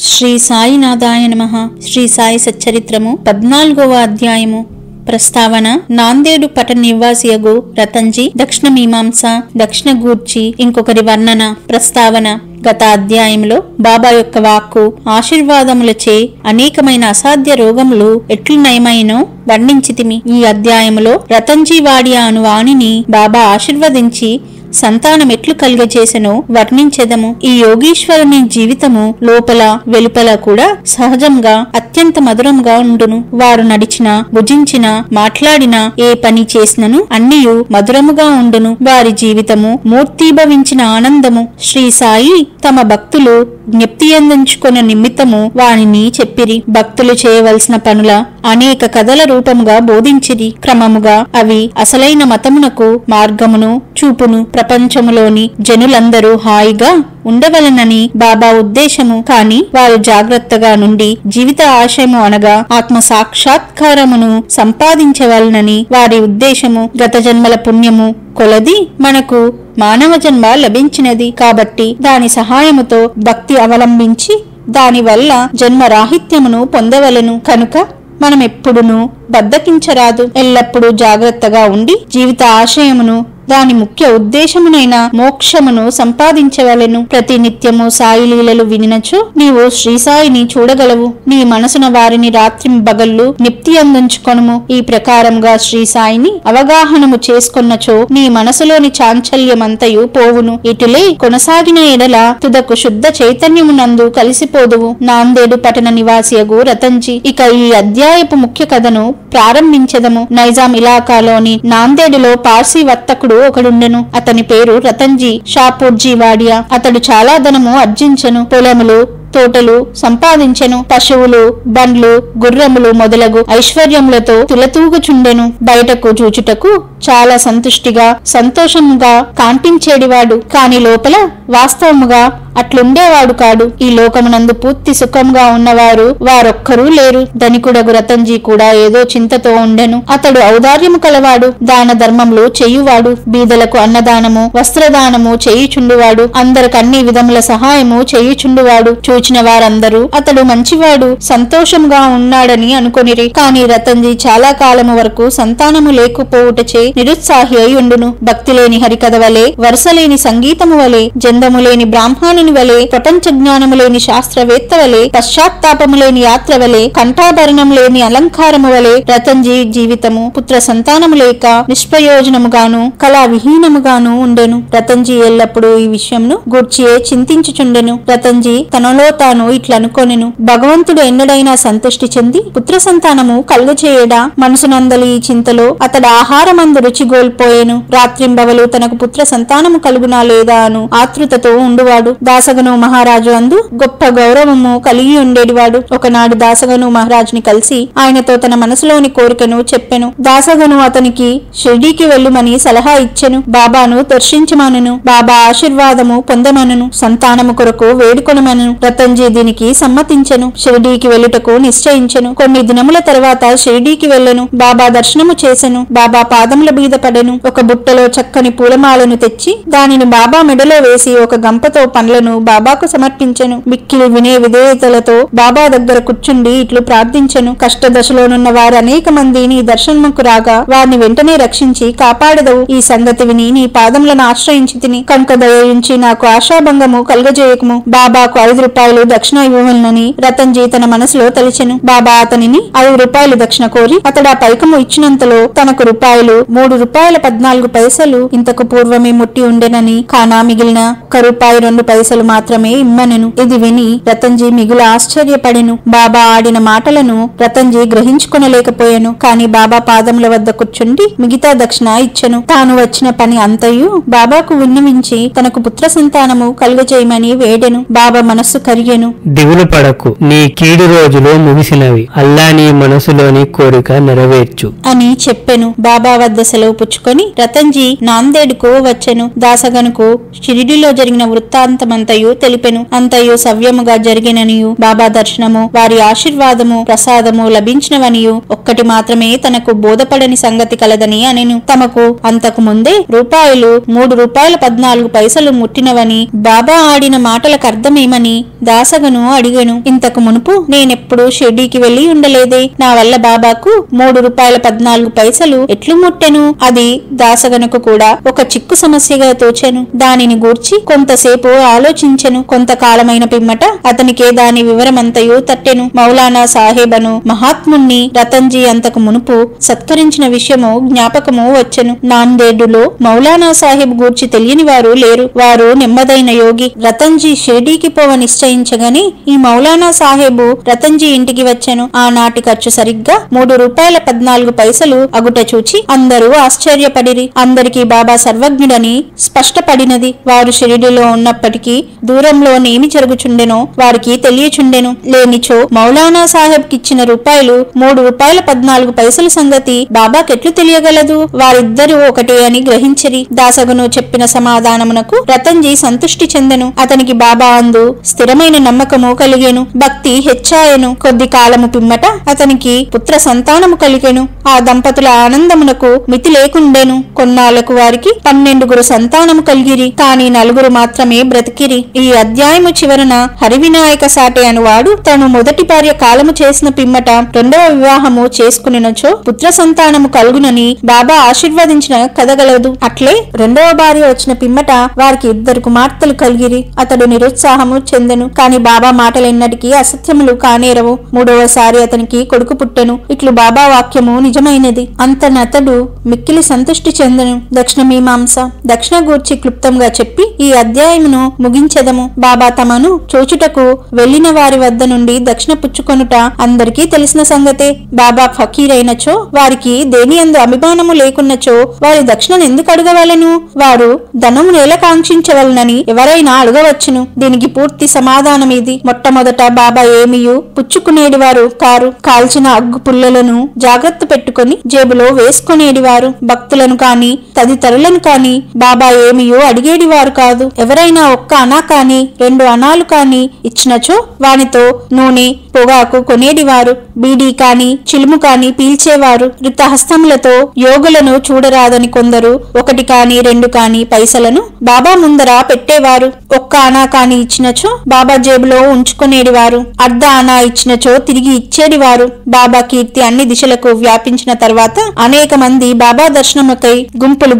శ్రీ సాయినాథాయ నమః. శ్రీ సాయి సచ్చరిత్రము 14వ అధ్యాయము. ప్రస్తావన. నాందేడు పట్టణ నివాసియగు రతన్జీ దక్షిణ మీమాంస దక్షిణ గూర్చి ఇంకొకరి వర్ణన. ప్రస్తావన. గత అధ్యాయంలో బాబా యొక్క వాక్కు ఆశీర్వాదములచే అనేకమైన అసాధ్య రోగములు ఎట్లు నయమైనో వర్ణించితిమి. ఈ అధ్యాయములో రతన్జీ వాడియా అను వాణిని బాబా ఆశీర్వదించి సంతానం ఎట్లు కలుగజేసెనో వర్ణించెదము. ఈ యోగీశ్వరుని జీవితము లోపల వెలుపల కూడా సహజంగా అత్యంత మధురంగా ఉండును. వారు నడిచిన, భుజించిన, మాట్లాడిన, ఏ పని చేసినను అన్నియు మధురముగా ఉండును. వారి జీవితము మూర్తీభవించిన ఆనందము. శ్రీ సాయి తమ భక్తులు జ్ఞప్తి అందించుకున్న నిమిత్తము వానిని చెప్పిరి. భక్తులు చేయవలసిన పనుల అనేక కథల రూపముగా బోధించిరి. క్రమముగా అవి అసలైన మతమునకు మార్గమును చూపును. ప్రపంచములోని జనులందరూ హాయిగా ఉండవలనని బాబా ఉద్దేశము. కాని వారు జాగ్రత్తగా నుండి జీవిత ఆశయము అనగా ఆత్మ సాక్షాత్కారమును సంపాదించవలనని వారి ఉద్దేశము. గత జన్మల పుణ్యము కొలది మనకు మానవ జన్మ లభించినది కాబట్టి దాని సహాయముతో భక్తి అవలంబించి దానివల్ల జన్మ రాహిత్యమును పొందవలను. కనుక మనం ఎప్పుడునూ బద్దకించరాదు. ఎల్లప్పుడూ జాగ్రత్తగా ఉండి జీవిత ఆశయమును దాని ముఖ్య ఉద్దేశమునైన మోక్షమును సంపాదించవలెను. ప్రతి నిత్యము సాయి లీలలు వినినచో నీవు శ్రీ సాయిని చూడగలవు. నీ మనసున వారిని రాత్రింబగళ్ళు నిప్తి అందించుకొనుము. ఈ ప్రకారంగా శ్రీ సాయిని అవగాహనము చేసుకొన్నచో నీ మనసులోని చాంచల్యమంతయు పోవును. ఇటులే కొనసాగిన ఎడల తుదకు శుద్ధ చైతన్యమునందు కలిసిపోదువు. నాందేడు పట్టణ నివాసియగు రతన్జీ. ఇక ఈ అధ్యాయపు ముఖ్య కథను ప్రారంభించెదము. నైజాం ఇలాకాలోని నాందేడులో పార్సీ వర్తకుడు ఒకడుండెను. అతని పేరు రతన్జీ షాపూర్జీ వాడియా. అతడు చాలా ధనము ఆర్జించెను. పొలములు, తోటలు సంపాదించెను. పశువులు, బండ్లు, గుర్రములు మొదలగు ఐశ్వర్యములతో తులతూగుచుండెను. బయటకు చూచుటకు చాలా సంతుష్టిగా సంతోషముగా కాంపించేడివాడు. కాని లోపల వాస్తవముగా అట్లుండేవాడు కాడు. ఈ లోకమునందు పూర్తి సుఖంగా ఉన్నవారు వారొక్కరూ లేరు. ధనికుడగు రతన్జీ కూడా ఏదో చింతతో ఉండెను. అతడు ఔదార్యము కలవాడు. దాన ధర్మములు చేయువాడు. బీదలకు అన్నదానము, వస్త్రదానము చేయుచుండువాడు. అందరికి అన్ని విధముల సహాయము చేయుచుండువాడు. చూచిన వారందరూ అతడు మంచివాడు, సంతోషంగా ఉన్నాడని అనుకొనిరి. కాని రతన్జీ చాలా కాలము వరకు సంతానము లేకపోవుటచే నిరుత్సాహి అయి ఉండును. భక్తి లేని హరికథ వలె, వరుసలేని సంగీతము వలె, జందము లేని బ్రాహ్మణుని వలె, ప్రపంచ జ్ఞానము లేని శాస్త్రవేత్త వలె, పశ్చాత్తాపము లేని యాత్ర వలె, కంఠాభరణం లేని అలంకారము వలె రతన్జీ జీవితము పుత్ర సంతానము లేక నిష్ప్రయోజనముగాను కళా విహీనముగాను ఉండెను. రతన్జీ ఎల్లప్పుడూ ఈ విషయంను గూర్చియే చింతించుచుండెను. రతన్జీ తనలో తాను ఇట్లనుకొనెను. భగవంతుడు ఎన్నడైనా సంతుష్టి చెంది పుత్ర సంతానము కలుగచేయడా? మనసునందలి ఈ చింతలో అతడు ఆహారమందు రుచిగోల్పోయెను. రాత్రింబవలు తనకు పుత్ర సంతానము కలుగునా లేదా అను ఆతృతతో ఉండువాడు. దాసగను మహారాజు అందు గొప్ప గౌరవము కలిగి ఉండేడివాడు. ఒకనాడు దాసగను మహారాజుని కలిసి ఆయనతో తన మనసులోని కోరికను చెప్పెను. దాసగను అతనికి షిర్డీకి వెళ్ళుమని సలహా ఇచ్చెను. బాబాను దర్శించమనను, బాబా ఆశీర్వాదము పొందమనను, సంతానము కొరకు వేడుకొనమనను. రతన్జీ దీనికి సమ్మతించెను. షిర్డీకి వెళ్ళుటకు నిశ్చయించెను. కొన్ని దినముల తర్వాత షిర్డీకి వెళ్ళెను. బాబా దర్శనము చేసెను. బాబా పాదముల మీద పడెను. ఒక బుట్టలో చక్కని పూలమాలను తెచ్చి దానిని బాబా మెడలో వేసి ఒక గంపతో పండ్లను బాబాకు సమర్పించెను. మిక్కిలి వినే విధేయతలతో బాబా దగ్గర కూర్చుండి ఇట్లు ప్రార్థించెను. కష్టదశలోనున్న వారు అనేక మంది నీ దర్శనముకు రాగా వారిని వెంటనే రక్షించి కాపాడదవు. ఈ సంగతి విని నీ పాదములను ఆశ్రయించి తిని కనుక దయించి నాకు ఆశాభంగము కలుగజేయకము. బాబాకు 5 రూపాయలు దక్షిణ ఇవ్వవలనని రతన్జీ తన మనసులో తలిచెను. బాబా అతనిని 5 రూపాయలు దక్షిణ కోరి అతడు ఆ పైకము ఇచ్చినంతలో తనకు ₹3.14 ఇంతకు పూర్వమే ముట్టి ఉండెనని, కానా మిగిలిన ₹1.02 మాత్రమే ఇమ్మనెను. ఇది విని రతన్జీ మిగులు ఆశ్చర్యపడెను. బాబా ఆడిన మాటలను రతన్జీ గ్రహించుకొనలేకపోయాను. కాని బాబా పాదముల వద్ద కూర్చుండి మిగతా దక్షిణ ఇచ్చెను. తాను వచ్చిన పని అంతయు బాబాకు విన్నవించి తనకు పుత్ర సంతానము కలుగజేయమని వేడెను. బాబా మనస్సు కరిగెను. దిగులు పడకు, నీ కీడు రోజులు ముగిసినవి. అల్లా నీ మనసులోని కోరిక నెరవేర్చు అని చెప్పెను. బాబా వద్ద సెలవు పుచ్చుకొని రతన్జీ నాందేడుకు వచ్చెను. దాసగనుకు షిరిడిలో జరిగిన వృత్తాంతమంతా వివరమంతయు తెలిపెను. అంతయు సవ్యముగా జరిగిననియు బాబా దర్శనము వారి ఆశీర్వాదము ప్రసాదము లభించినవనియు ఒక్కటి మాత్రమే తనకు బోధపడని సంగతి కలదని అనెను. తమకు అంతకు ముందే ₹3.14 ముట్టినవని బాబా ఆడిన మాటలకు అర్థమేమని దాసగను అడిగెను. ఇంతకు మునుపు నేనెప్పుడు షిర్డీకి వెళ్లి ఉండలేదే, నా వల్ల బాబాకు ₹3.14 ఎట్లు ముట్టెను? అది దాసగనుకు కూడా ఒక చిక్కు సమస్యగా తోచెను. దానిని గూర్చి కొంతసేపు ఆలోచించెను. కొంతకాలమైన పిమ్మట అతనికే దాని వివరమంతయు తట్టెను. మౌలానా సాహెబను మహాత్ముణ్ణి రతన్జీ అంతకు మునుపు సత్కరించిన విషయము జ్ఞాపకము వచ్చెను. నాందేడులో మౌలానా సాహెబ్ గూర్చి తెలియని వారు లేరు. వారు నెమ్మదైన యోగి. రతన్జీ షిర్డీకి పోవ నిశ్చయించగాని ఈ మౌలానా సాహెబు రతన్జీ ఇంటికి వచ్చెను. ఆనాటి ఖర్చు సరిగ్గా ₹3.14 అగుట చూచి అందరూ ఆశ్చర్యపడిరి. అందరికీ బాబా సర్వజ్ఞుడని స్పష్టపడినది. వారు షిరిడిలో ఉన్నప్పటికీ దూరంలో నేమి జరుగుచుండెనో వారికి తెలియచుండెను. లేనిచో మౌలానా సాహెబ్ కిచ్చిన ₹3.14 సంగతి బాబాకెట్లు తెలియగలదు? వారిద్దరూ ఒకటే అని గ్రహించిరి. దాసగను చెప్పిన సమాధానమునకు రతన్జీ సంతుష్టి చెందెను. అతనికి బాబా అందు స్థిరమైన నమ్మకము కలిగెను. భక్తి హెచ్చాయెను. కొద్ది కాలము పిమ్మట అతనికి పుత్ర సంతానము కలిగెను. ఆ దంపతుల ఆనందమునకు మితి లేకుండెను. కొన్నాళ్లకు వారికి 12 సంతానము కలిగిరి. కాని 4 మాత్రమే బ్రతికిరి. ఈ అధ్యాయము చివరన హరివినాయక సాటే అనువాడు తను మొదటి భార్య కాలము చేసిన పిమ్మట రెండవ వివాహము చేసుకునినచో పుత్ర సంతానము కలుగునని బాబా ఆశీర్వదించిన కథగలదు. అట్లే రెండవ భార్య వచ్చిన పిమ్మట వారికి 2 కుమార్తెలు కలిగిరి. అతడు నిరుత్సాహము చెందెను. కాని బాబా మాటలెన్నటికీ అసత్యములు కానేరవు. 3వసారి అతనికి కొడుకు పుట్టెను. ఇట్లు బాబా వాక్యము నిజమైనది. అంతనతడు మిక్కిలి సంతుష్టి చెందెను. దక్షిణ మీమాంస దక్షిణ గూర్చి క్లుప్తంగా చెప్పి ఈ అధ్యాయమును ముగించెదము. బాబా తమను చూచుటకు వెళ్లిన వారి వద్ద నుండి దక్షిణ పుచ్చుకొనుట అందరికీ తెలిసిన సంగతే. బాబా ఫకీరైనచో వారికి దేని యందు అభిమానము లేకున్నచో వారి దక్షిణను ఎందుకు అడగవలను? వారు ధనము నేల కాంక్షించవలనని ఎవరైనా అడగవచ్చును. దీనికి పూర్తి సమాధానం ఇది. మొట్టమొదట బాబా ఏమియు పుచ్చుకునేడివారు కారు. కాల్చిన అగ్గు పుల్లలను జాగ్రత్త పెట్టుకుని జేబులో వేసుకునేడివారు. భక్తులను కాని తదితరులను కాని బాబా ఏమియో అడిగేడివారు కాదు. ఎవరైనా 1 అనా కాని 2 అనాలు కాని ఇచ్చినచో వానితో నూనె పొగాకు కొనేడివారు. బీడీ కాని చిలుము కాని పీల్చేవారు. రితహస్తములతో యోగులను చూడరాదని కొందరు 1 కాని 2 కాని పైసలను బాబా ముందర పెట్టేవారు. 1 అనా కాని ఇచ్చినచో బాబా జేబులో ఉంచుకునేడివారు. అర్ధ అనా ఇచ్చినచో తిరిగి ఇచ్చేడివారు. బాబా కీర్తి అన్ని దిశలకు వ్యాపించిన తర్వాత అనేక మంది బాబా దర్శనముకై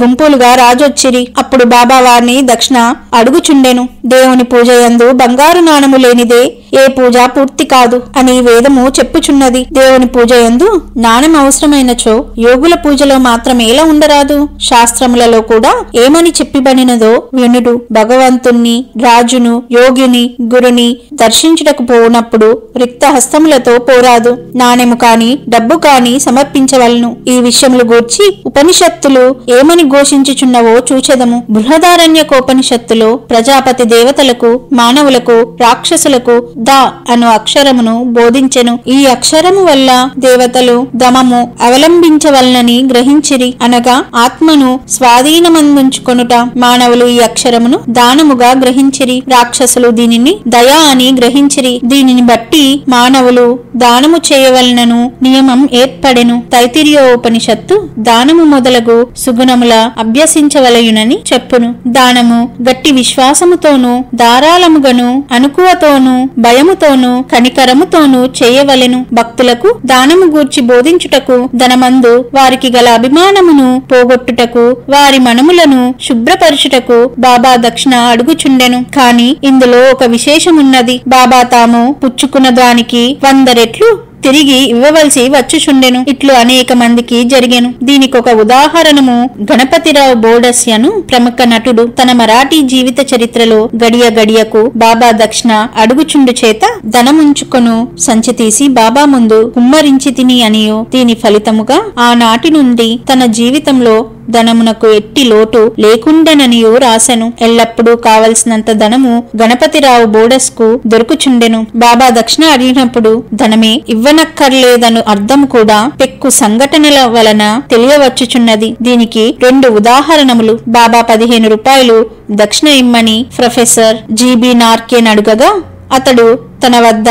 గుంపులుగా రాజొచ్చిరి. అప్పుడు బాబా వారిని దక్షిణ అడుగుచుండెను. దేవుని పూజ యందు బంగారు నాణము లేనిదే ఏ పూజ పూర్తి కాదు అని వేదము చెప్పుచున్నది. దేవుని పూజ యందు నాణం అవసరమైనచో యోగుల పూజలో మాత్రమేలా ఉండరాదు? శాస్త్రములలో కూడా ఏమని చెప్పిబడినదో వినుడు. భగవంతుణ్ణి రాజును యోగిని గురుని దర్శించుటకు పోనప్పుడు రిక్త హస్తములతో పోరాదు. నాణెము కాని డబ్బు కాని సమర్పించవలను. ఈ విషయములు గూర్చి ఉపనిషత్తులు ఏమని ఘోషించుచున్నవో చూచెదము. బృహదారణ్యకోపనిషత్తులో ప్రజాపతి దేవతలకు మానవులకు రాక్షసులకు ద అను అక్షరమును బోధించెను. ఈ అక్షరము వల్ల దేవతలు దమము అవలంబించవలనని గ్రహించిరి. అనగా ఆత్మను స్వాధీనమందుంచుకొనుట. మానవులు ఈ అక్షరమును దానముగా గ్రహించిరి. రాక్షసులు దీనిని దయా అని గ్రహించిరి. దీనిని బట్టి మానవులు దానము చేయవలనను నియమం ఏర్పడెను. తైతిరీయోపనిషత్తు దానము మొదలగు సుగుణముల అభ్యసించవలయునని చెప్పును. దానము గట్టి విశ్వాసముతోనూ ధారాళముగను అనుకువతోనూ భయముతోనూ కనికరముతోనూ చేయవలెను. భక్తులకు దానము గూర్చి బోధించుటకు ధనమందు వారికి గల అభిమానమును పోగొట్టుటకు వారి మనములను శుభ్రపరచుటకు బాబా దక్షిణ అడుగుచుండెను. కాని ఇందులో ఒక విశేషమున్నది. బాబా తాము పుచ్చుకున్న దానికి 100 రెట్లు తిరిగి ఇవ్వవలసి వచ్చుచుండెను. ఇట్లు అనేక మందికి జరిగెను. దీనికొక ఉదాహరణము గణపతిరావు బోడస్యను ప్రముఖ నటుడు తన మరాఠీ జీవిత చరిత్రలో గడియ గడియకు బాబా దక్షిణ అడుగుచుండు చేత ధనముంచుకొను సంచి తీసి బాబా ముందు కుమ్మరించి తిని అనియో దీని ఫలితముగా ఆనాటి నుండి తన జీవితంలో ధనమునకు ఎట్టి లోటు లేకుండెననియు రాసెను. ఎల్లప్పుడూ కావలసినంత ధనము గణపతిరావు బోడస్కు దొరుకుచుండెను. బాబా దక్షిణ అడిగినప్పుడు ధనమే ఇవ్వనక్కర్లేదను అర్థము కూడా పెక్కు సంఘటనల వలన తెలియవచ్చుచున్నది. దీనికి 2 ఉదాహరణములు. బాబా 15 రూపాయలు దక్షిణ ఇమ్మని ప్రొఫెసర్ జీబీ నార్కేన్ అడుగగా అతడు తన వద్ద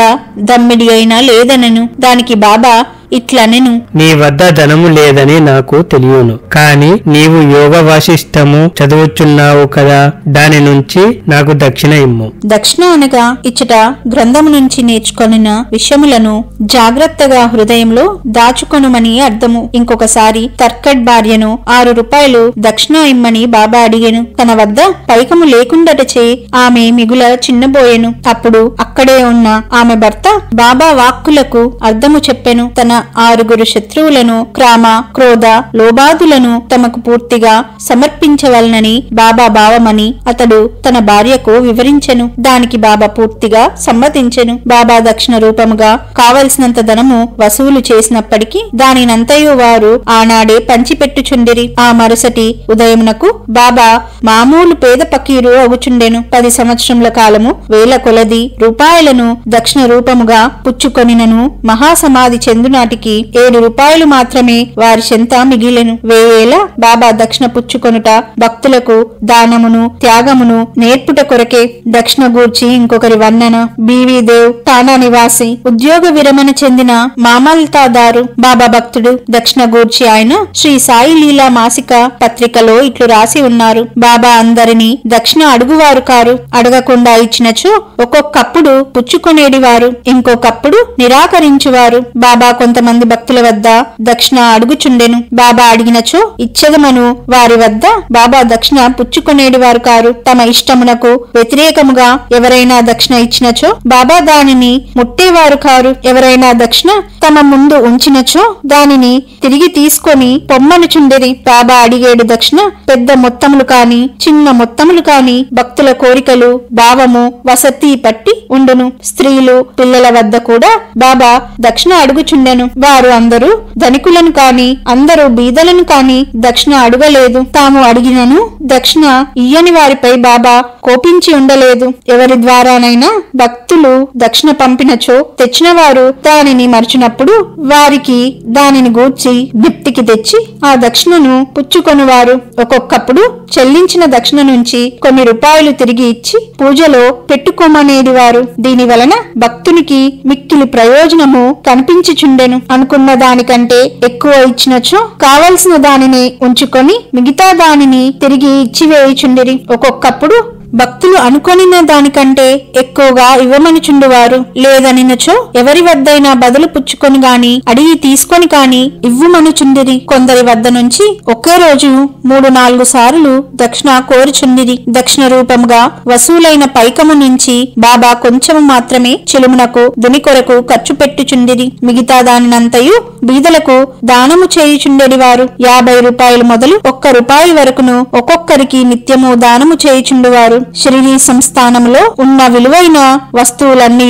దమ్మిడి అయినా లేదనెను. దానికి బాబా ఇట్లనెను, నీ వద్ద ధనము లేదని నాకు తెలియను, కాని నీవు యోగ వాసిష్టము చదువుచున్నావు కదా, దాని నుంచి నాకు దక్షిణ ఇమ్ము. దక్షిణ అనగా ఇచ్చట గ్రంథము నుంచి నేర్చుకొనిన విషయములను జాగ్రత్తగా హృదయంలో దాచుకొనుమని అర్థము. ఇంకొకసారి తర్కడ్ భార్యను 6 రూపాయలు దక్షిణ ఇమ్మని బాబా అడిగెను. తన వద్ద పైకము లేకుండటచే ఆమె మిగుల చిన్నబోయెను. అప్పుడు అక్కడే ఉన్న ఆమె భర్త బాబా వాక్కులకు అర్థము చెప్పెను. తన 6 శత్రువులను, క్రామ, క్రోధ, లోబాదులను తమకు పూర్తిగా సమర్పించవలనని బాబా భావమని అతడు తన భార్యకు వివరించెను. దానికి బాబా పూర్తిగా సమ్మతించెను. బాబా దక్షిణ రూపముగా కావలసినంత ధనము వసూలు చేసినప్పటికీ దానినంతయు వారు ఆనాడే పంచిపెట్టుచుండిరి. ఆ మరుసటి ఉదయమునకు బాబా మామూలు పేద పకీరు అగుచుండెను. 10 సంవత్సరముల కాలము వేల కొలది రూపాయలను దక్షిణ రూపముగా పుచ్చుకొనినను మహాసమాధి చెందునాటికి 7 రూపాయలు మాత్రమే వారి చెంత మిగిలెను. 1000 బాబా దక్షిణ పుచ్చుకొనుట భక్తులకు దానమును త్యాగమును నేర్పుట కొరకే. దక్షిణ గూర్చి ఇంకొకరి వర్ణన. బీవీ దేవ్ ఠాణా నివాసి, ఉద్యోగ విరమణ చెందిన మామల్తాదారు బాబా భక్తుడు. దక్షిణ గూర్చి ఆయన శ్రీ సాయి లీలా మాసిక పత్రికలో ఇట్లు రాసి ఉన్నారు. బాబా అందరినీ దక్షిణ అడుగువారు కారు. అడగకుండా ఇచ్చినచో ఒక్కొక్కప్పుడు పుచ్చుకొనేడివారు, ఇంకొకప్పుడు నిరాకరించువారు. బాబా కొంతమంది భక్తుల వద్ద దక్షిణ అడుగుచుండెను. బాబా అడిగినచో ఇచ్చెదమను వారి వద్ద బాబా దక్షిణ పుచ్చుకొనేడివారు కారు. తమ ఇష్టమునకు వ్యతిరేకముగా ఎవరైనా దక్షిణ ఇచ్చినచో బాబా దానిని ముట్టేవారు కారు. ఎవరైనా దక్షిణ తమ ముందు ఉంచినచో దానిని తిరిగి తీసుకొని పొమ్మనుచుండెరి. బాబా అడిగేడు దక్షిణ పెద్ద మొత్తములు కాని చిన్న మొత్తములు కాని భక్తుల కోరికలు భావము వసతి పట్టి ఉండును. స్త్రీలు పిల్లల వద్ద కూడా బాబా దక్షిణ అడుగుచుండెను. వారు అందరూ ధనికులను కాని అందరూ బీదలను కాని దక్షిణ అడుగలేదు. తాము అడిగినను దక్షిణ ఇయ్యని వారిపై బాబా కోపించి ఉండలేదు. ఎవరి ద్వారానైనా భక్తులు దక్షిణ పంపినచో తెచ్చిన వారు దానిని మర్చినప్పుడు వారికి దానిని గూర్చి గిప్టికి తెచ్చి ఆ దక్షిణను పుచ్చుకొనువారు. ఒక్కొక్కప్పుడు చెల్లించిన దక్షిణ నుంచి కొన్ని రూపాయలు తిరిగి ఇచ్చి పూజలో పెట్టుకోమనేది వారు. దీని వలన భక్తునికి మిక్కిలి ప్రయోజనము కనిపించుచుండెను. అనుకున్న దానికంటే ఎక్కువ ఇచ్చినచో కావలసిన దానిని ఉంచుకొని మిగతా దానిని తిరిగి ఇచ్చివేయుచుండిరి. ఒక్కొక్కప్పుడు భక్తులు అనుకొనిన దానికంటే ఎక్కువగా ఇవ్వమనుచుండువారు. లేదనినచో ఎవరి వద్దైనా బదులు పుచ్చుకొని గాని అడిగి తీసుకొని కాని ఇవ్వమనుచుండిరి. కొందరి వద్ద నుంచి ఒకే రోజు 3-4 సార్లు దక్షిణ కోరుచుండిరి. దక్షిణ రూపముగా వసూలైన పైకము నుంచి బాబా కొంచెము మాత్రమే చెలుమునకు దుని కొరకు ఖర్చు పెట్టుచుండిరి. మిగతా దానినంతయు బీదలకు దానము చేయుచుండెడివారు. 50 రూపాయలు మొదలు 1 రూపాయి వరకును ఒక్కొక్కరికి నిత్యము దానము చేయుచుండువారు. షిరిడీ సంస్థానంలో ఉన్న విలువైన వస్తువులన్నీ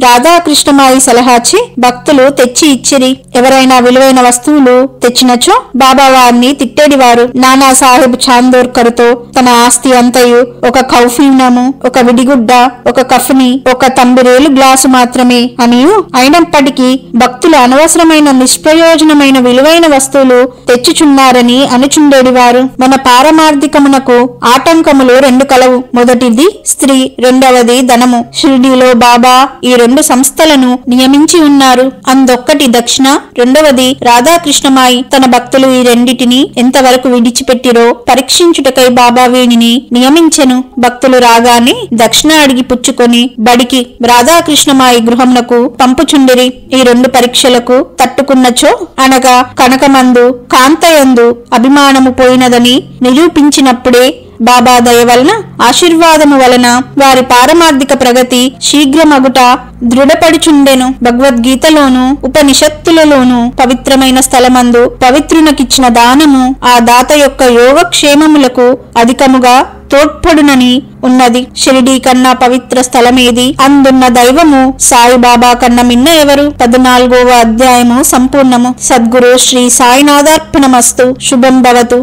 రాధాకృష్ణమాయి సలహాచి భక్తులు తెచ్చి ఇచ్చిరి. ఎవరైనా విలువైన వస్తువులు తెచ్చినచో బాబా వారిని తిట్టేడివారు. నానా సాహెబ్ చాందోర్కర్తో తన ఆస్తి అంతయు ఒక కౌఫీనము, ఒక విడిగుడ్డ, ఒక కఫ్ని, ఒక తంబిరేలు గ్లాసు మాత్రమే అనియు అయినప్పటికీ భక్తులు అనవసరమైన నిష్ప్రయోజనమైన విలువైన వస్తువులు తెచ్చుచున్నారని అనుచుండేడివారు. మన పారమార్థికమునకు ఆటంకములు 2 కలవు. మొదటిది స్త్రీ, రెండవది ధనము. షిరిడీలో బాబా ఈ 2 సంస్థలను నియమించి ఉన్నారు. అందొక్కటి దక్షిణ, రెండవది రాధాకృష్ణమాయి. తన భక్తులు ఈ రెండిటిని ఎంతవరకు విడిచిపెట్టిరో పరీక్షించుటకై బాబా వీనిని నియమించెను. భక్తులు రాగానే దక్షిణ అడిగి పుచ్చుకొని బడికి రాధాకృష్ణమాయి గృహమునకు పంపుచుండిరి. ఈ 2 పరీక్షలకు తట్టుకున్నచో అనగా కనకమందు కాంతయందు అభిమానము పోయినదని నిరూపించినప్పుడే బాబా దయ వలన ఆశీర్వాదము వలన వారి పారమార్థిక ప్రగతి శీఘ్రమగుట దృఢపడిచుండెను. భగవద్గీతలోను ఉపనిషత్తులలోను పవిత్రమైన స్థలమందు పవిత్రునకిచ్చిన దానము ఆ దాత యొక్క యోగక్షేమములకు అధికముగా తోడ్పడునని ఉన్నది. షిరిడీ కన్నా పవిత్ర స్థలమేది? అందున్న దైవము సాయిబాబా కన్నా మిన్న ఎవరు? 14వ అధ్యాయము సంపూర్ణము. సద్గురు శ్రీ సాయినాథార్పణమస్తు. శుభం భవతు.